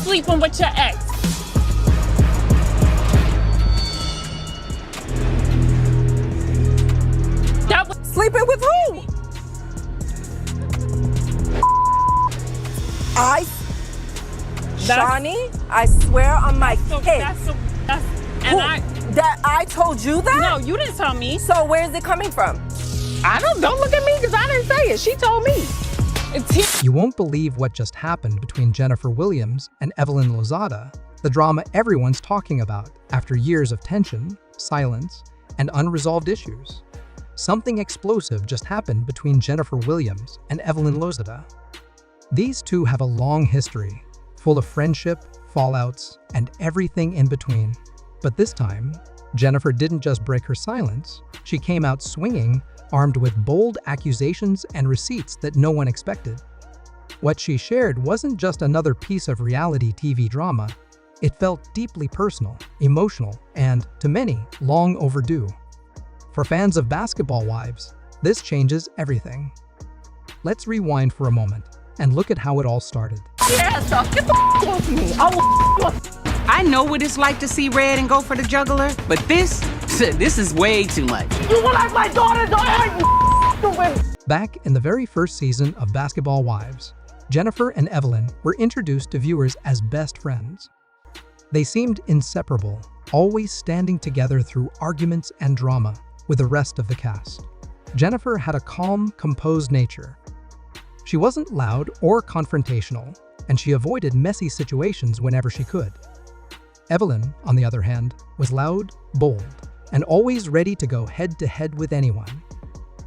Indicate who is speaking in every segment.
Speaker 1: sleeping with your ex. That was
Speaker 2: Sleeping with who? Shawnee, I swear on my kid. That I told you that?
Speaker 1: No, you didn't tell me.
Speaker 2: So where is it coming from?
Speaker 3: Don't look at me because I didn't say it. She told me.
Speaker 4: You won't believe what just happened between Jennifer Williams and Evelyn Lozada, the drama everyone's talking about after years of tension, silence, and unresolved issues. Something explosive just happened between Jennifer Williams and Evelyn Lozada. These two have a long history, full of friendship, fallouts, and everything in between. But this time, Jennifer didn't just break her silence, she came out swinging, armed with bold accusations and receipts that no one expected. What she shared wasn't just another piece of reality TV drama, it felt deeply personal, emotional, and, to many, long overdue. For fans of Basketball Wives, this changes everything. Let's rewind for a moment and look at how it all started.
Speaker 2: Get the off me.
Speaker 3: I know what it's like to see red and go for the jugular, but this is way too much.
Speaker 2: You were like my daughter,
Speaker 4: Back in the very first season of Basketball Wives, Jennifer and Evelyn were introduced to viewers as best friends. They seemed inseparable, always standing together through arguments and drama with the rest of the cast. Jennifer had a calm, composed nature. She wasn't loud or confrontational, and she avoided messy situations whenever she could. Evelyn, on the other hand, was loud, bold, and always ready to go head-to-head with anyone.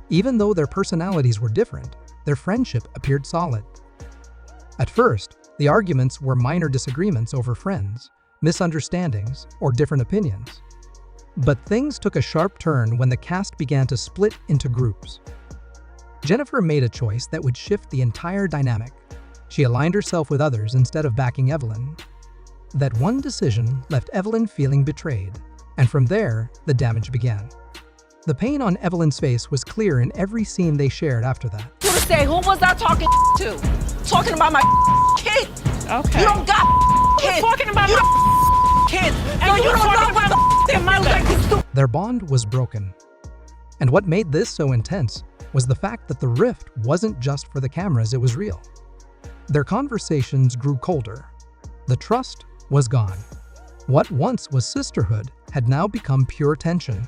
Speaker 4: Even though their personalities were different, their friendship appeared solid. At first, the arguments were minor disagreements over friends, misunderstandings, or different opinions. But things took a sharp turn when the cast began to split into groups. Jennifer made a choice that would shift the entire dynamic. She aligned herself with others instead of backing Evelyn. That one decision left Evelyn feeling betrayed, and from there, the damage began. The pain on Evelyn's face was clear in every scene they shared after that.
Speaker 2: You to say, who was I talking to? Talking about my kid.
Speaker 1: okay.
Speaker 2: You don't got kids.
Speaker 1: Talking about
Speaker 2: You
Speaker 1: my
Speaker 2: kids.
Speaker 1: and
Speaker 2: No,
Speaker 1: you
Speaker 2: you don't
Speaker 1: talking
Speaker 2: know
Speaker 1: about
Speaker 2: what
Speaker 1: my mother.
Speaker 4: Their bond was broken. And what made this so intense was the fact that the rift wasn't just for the cameras, it was real. Their conversations grew colder. The trust was gone. What once was sisterhood had now become pure tension.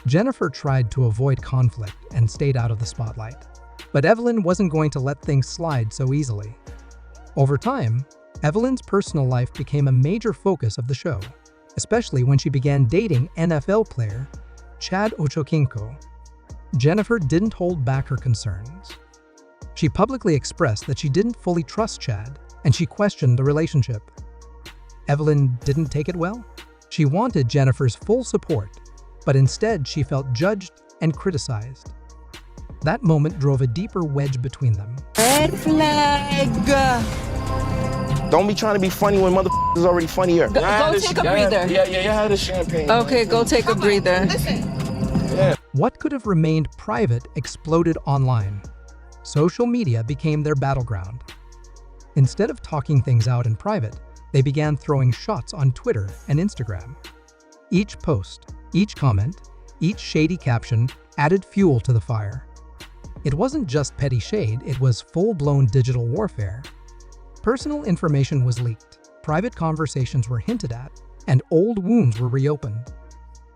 Speaker 4: Jennifer tried to avoid conflict and stayed out of the spotlight. But Evelyn wasn't going to let things slide so easily. Over time, Evelyn's personal life became a major focus of the show, especially when she began dating NFL player Chad Ochocinco. Jennifer didn't hold back her concerns. She publicly expressed that she didn't fully trust Chad, and she questioned the relationship. Evelyn didn't take it well. She wanted Jennifer's full support, but instead she felt judged and criticized. That moment drove a deeper wedge between them.
Speaker 2: Red flag.
Speaker 5: Don't be trying to be funny when motherfuckers is already funnier.
Speaker 2: Go take a breather.
Speaker 5: Yeah, have the champagne.
Speaker 2: Okay, go take a breather.
Speaker 4: What could have remained private exploded online. Social media became their battleground. Instead of talking things out in private, they began throwing shots on Twitter and Instagram. Each post, each comment, each shady caption added fuel to the fire. It wasn't just petty shade, it was full-blown digital warfare. Personal information was leaked, private conversations were hinted at, and old wounds were reopened.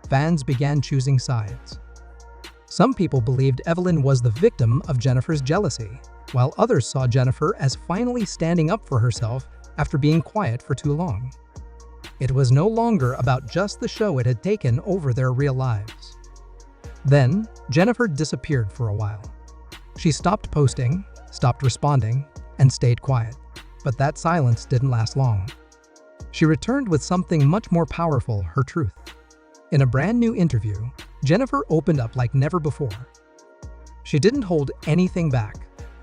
Speaker 4: Fans began choosing sides. Some people believed Evelyn was the victim of Jennifer's jealousy, while others saw Jennifer as finally standing up for herself after being quiet for too long. It was no longer about just the show, it had taken over their real lives. Then, Jennifer disappeared for a while. She stopped posting, stopped responding, and stayed quiet. But that silence didn't last long. She returned with something much more powerful, her truth. In a brand new interview, Jennifer opened up like never before. She didn't hold anything back.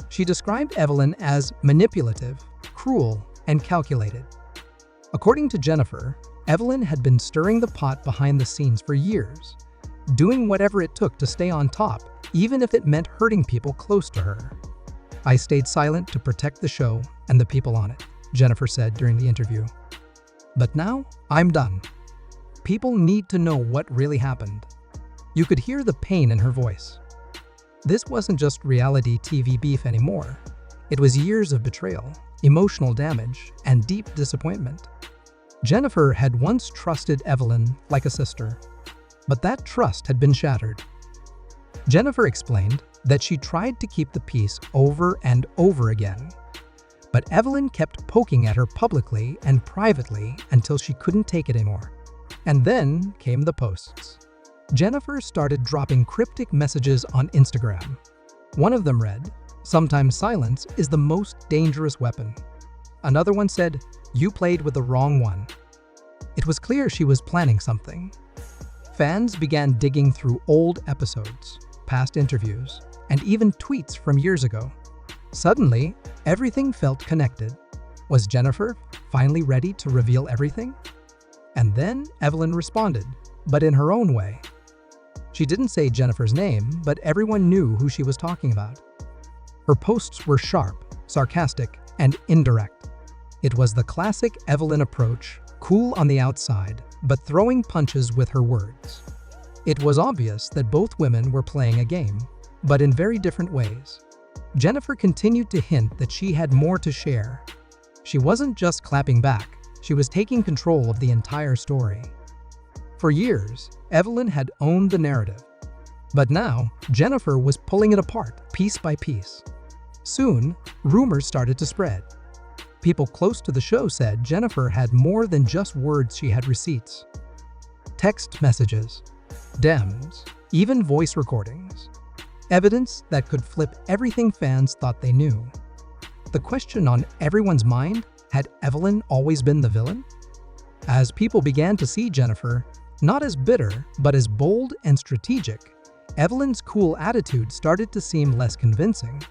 Speaker 4: She described Evelyn as manipulative, cruel, and calculated. According to Jennifer, Evelyn had been stirring the pot behind the scenes for years, doing whatever it took to stay on top, even if it meant hurting people close to her. I stayed silent to protect the show and the people on it. Jennifer said during the interview. But now, I'm done. People need to know what really happened. You could hear the pain in her voice. This wasn't just reality TV beef anymore. It was years of betrayal, emotional damage, and deep disappointment. Jennifer had once trusted Evelyn like a sister, but that trust had been shattered. Jennifer explained that she tried to keep the peace over and over again, but Evelyn kept poking at her publicly and privately until she couldn't take it anymore. And then came the posts. Jennifer started dropping cryptic messages on Instagram. One of them read, "Sometimes silence is the most dangerous weapon." Another one said, "You played with the wrong one." It was clear she was planning something. Fans began digging through old episodes, past interviews, and even tweets from years ago. Suddenly, everything felt connected. Was Jennifer finally ready to reveal everything? And then Evelyn responded, but in her own way. She didn't say Jennifer's name, but everyone knew who she was talking about. Her posts were sharp, sarcastic, and indirect. It was the classic Evelyn approach, cool on the outside, but throwing punches with her words. It was obvious that both women were playing a game, but in very different ways. Jennifer continued to hint that she had more to share. She wasn't just clapping back, she was taking control of the entire story. For years, Evelyn had owned the narrative. But now, Jennifer was pulling it apart, piece by piece. Soon, rumors started to spread. People close to the show said Jennifer had more than just words, she had receipts. Text messages, DMs, even voice recordings. Evidence that could flip everything fans thought they knew. The question on everyone's mind, had Evelyn always been the villain? As people began to see Jennifer, not as bitter, but as bold and strategic, Evelyn's cool attitude started to seem less convincing.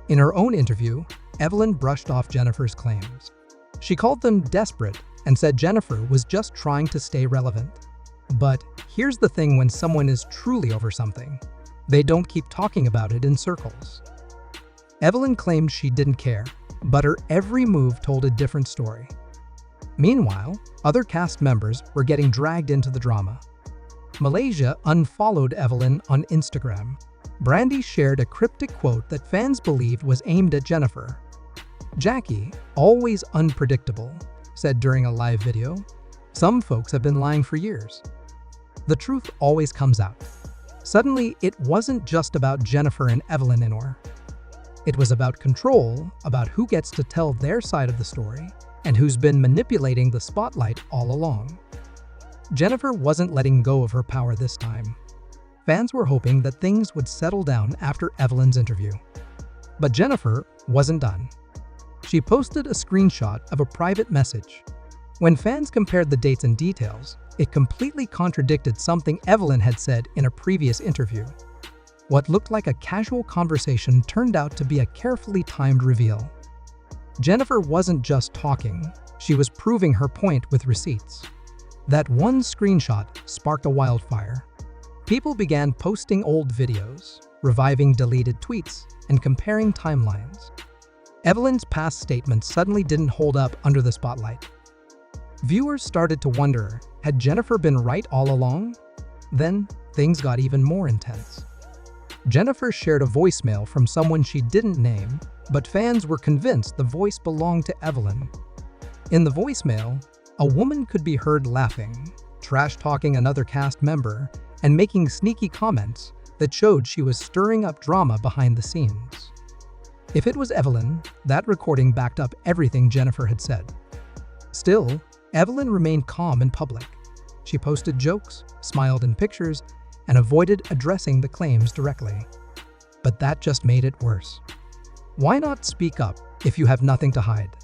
Speaker 4: In her own interview, Evelyn brushed off Jennifer's claims. She called them desperate and said Jennifer was just trying to stay relevant. But here's the thing: when someone is truly over something, they don't keep talking about it in circles. Evelyn claimed she didn't care, but her every move told a different story. Meanwhile, other cast members were getting dragged into the drama. Malaysia unfollowed Evelyn on Instagram. Brandy shared a cryptic quote that fans believed was aimed at Jennifer. Jackie, always unpredictable, said during a live video, "Some folks have been lying for years." The truth always comes out. Suddenly, it wasn't just about Jennifer and Evelyn anymore. It was about control, about who gets to tell their side of the story, and who's been manipulating the spotlight all along. Jennifer wasn't letting go of her power this time. Fans were hoping that things would settle down after Evelyn's interview. But Jennifer wasn't done. She posted a screenshot of a private message. When fans compared the dates and details, it completely contradicted something Evelyn had said in a previous interview. What looked like a casual conversation turned out to be a carefully timed reveal. Jennifer wasn't just talking, she was proving her point with receipts. That one screenshot sparked a wildfire. People began posting old videos, reviving deleted tweets, and comparing timelines. Evelyn's past statements suddenly didn't hold up under the spotlight. Viewers started to wonder, had Jennifer been right all along? Then, things got even more intense. Jennifer shared a voicemail from someone she didn't name, but fans were convinced the voice belonged to Evelyn. In the voicemail, a woman could be heard laughing, trash-talking another cast member, and making sneaky comments that showed she was stirring up drama behind the scenes. If it was Evelyn, that recording backed up everything Jennifer had said. Still, Evelyn remained calm in public. She posted jokes, smiled in pictures, and avoided addressing the claims directly. But that just made it worse. Why not speak up if you have nothing to hide?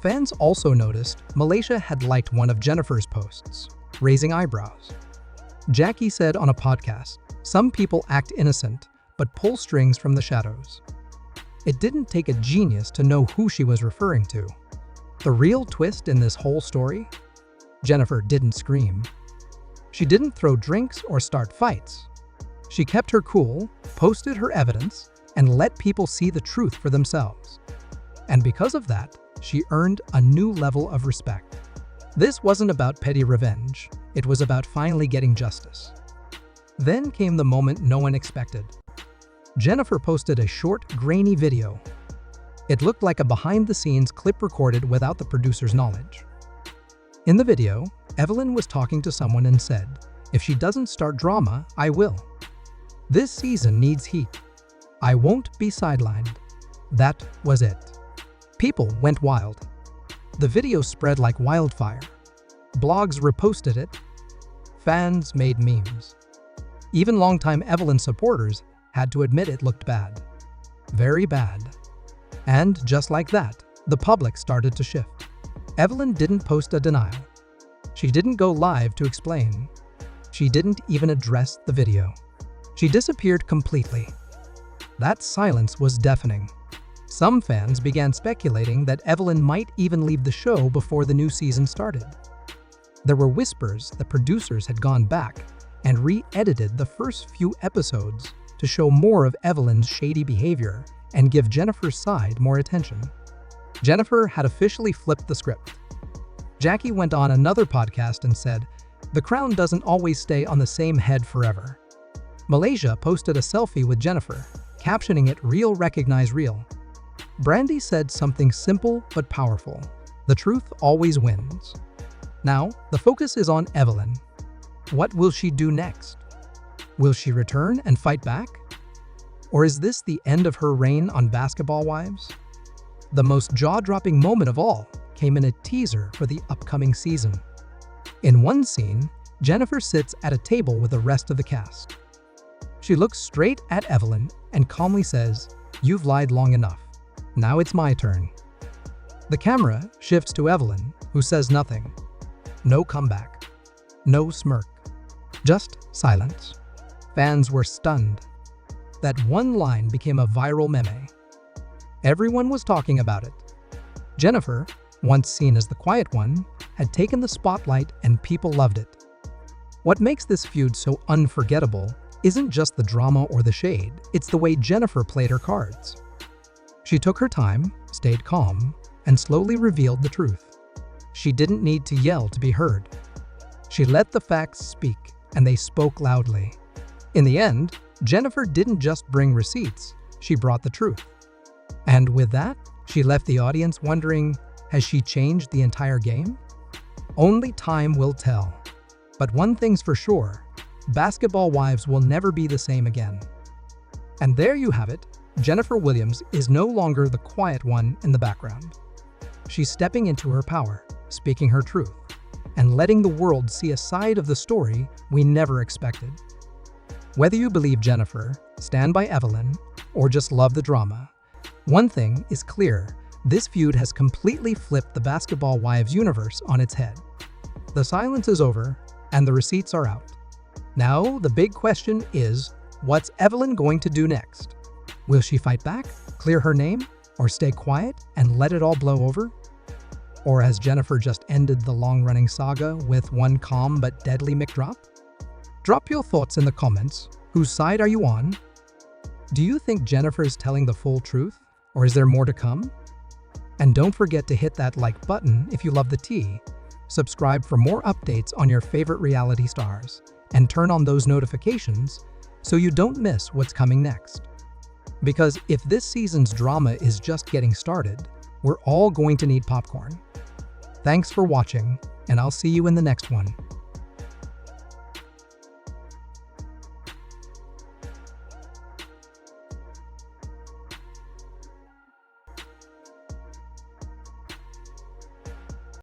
Speaker 4: Fans also noticed Malaysia had liked one of Jennifer's posts, raising eyebrows. Jackie said on a podcast, "Some people act innocent, but pull strings from the shadows." It didn't take a genius to know who she was referring to. The real twist in this whole story? Jennifer didn't scream. She didn't throw drinks or start fights. She kept her cool, posted her evidence, and let people see the truth for themselves. And because of that, she earned a new level of respect. This wasn't about petty revenge, it was about finally getting justice. Then came the moment no one expected. Jennifer posted a short, grainy video. It looked like a behind-the-scenes clip recorded without the producer's knowledge. In the video, Evelyn was talking to someone and said, "If she doesn't start drama, I will. This season needs heat. I won't be sidelined." That was it. People went wild. The video spread like wildfire. Blogs reposted it. Fans made memes. Even longtime Evelyn supporters had to admit it looked bad. Very bad. And just like that, the public started to shift. Evelyn didn't post a denial. She didn't go live to explain. She didn't even address the video. She disappeared completely. That silence was deafening. Some fans began speculating that Evelyn might even leave the show before the new season started. There were whispers that producers had gone back and re-edited the first few episodes to show more of Evelyn's shady behavior and give Jennifer's side more attention. Jennifer had officially flipped the script. Jackie went on another podcast and said, "The crown doesn't always stay on the same head forever." Malaysia posted a selfie with Jennifer, captioning it "Real recognize real." Brandy said something simple but powerful. The truth always wins. Now, the focus is on Evelyn. What will she do next? Will she return and fight back? Or is this the end of her reign on Basketball Wives? The most jaw-dropping moment of all came in a teaser for the upcoming season. In one scene, Jennifer sits at a table with the rest of the cast. She looks straight at Evelyn and calmly says, "You've lied long enough. Now it's my turn." The camera shifts to Evelyn, who says nothing. No comeback. No smirk. Just silence. Fans were stunned. That one line became a viral meme. Everyone was talking about it. Jennifer, once seen as the quiet one, had taken the spotlight and people loved it. What makes this feud so unforgettable isn't just the drama or the shade, it's the way Jennifer played her cards. She took her time, stayed calm, and slowly revealed the truth. She didn't need to yell to be heard. She let the facts speak, and they spoke loudly. In the end, Jennifer didn't just bring receipts, she brought the truth. And with that, she left the audience wondering, has she changed the entire game? Only time will tell. But one thing's for sure, Basketball Wives will never be the same again. And there you have it, Jennifer Williams is no longer the quiet one in the background. She's stepping into her power, speaking her truth, and letting the world see a side of the story we never expected. Whether you believe Jennifer, stand by Evelyn, or just love the drama, one thing is clear, this feud has completely flipped the Basketball Wives universe on its head. The silence is over, and the receipts are out. Now, the big question is, what's Evelyn going to do next? Will she fight back, clear her name, or stay quiet and let it all blow over? Or has Jennifer just ended the long-running saga with one calm but deadly McDrop? Drop your thoughts in the comments. Whose side are you on? Do you think Jennifer's telling the full truth, or is there more to come? And don't forget to hit that like button if you love the tea, subscribe for more updates on your favorite reality stars, and turn on those notifications so you don't miss what's coming next. Because if this season's drama is just getting started, we're all going to need popcorn. Thanks for watching, and I'll see you in the next one.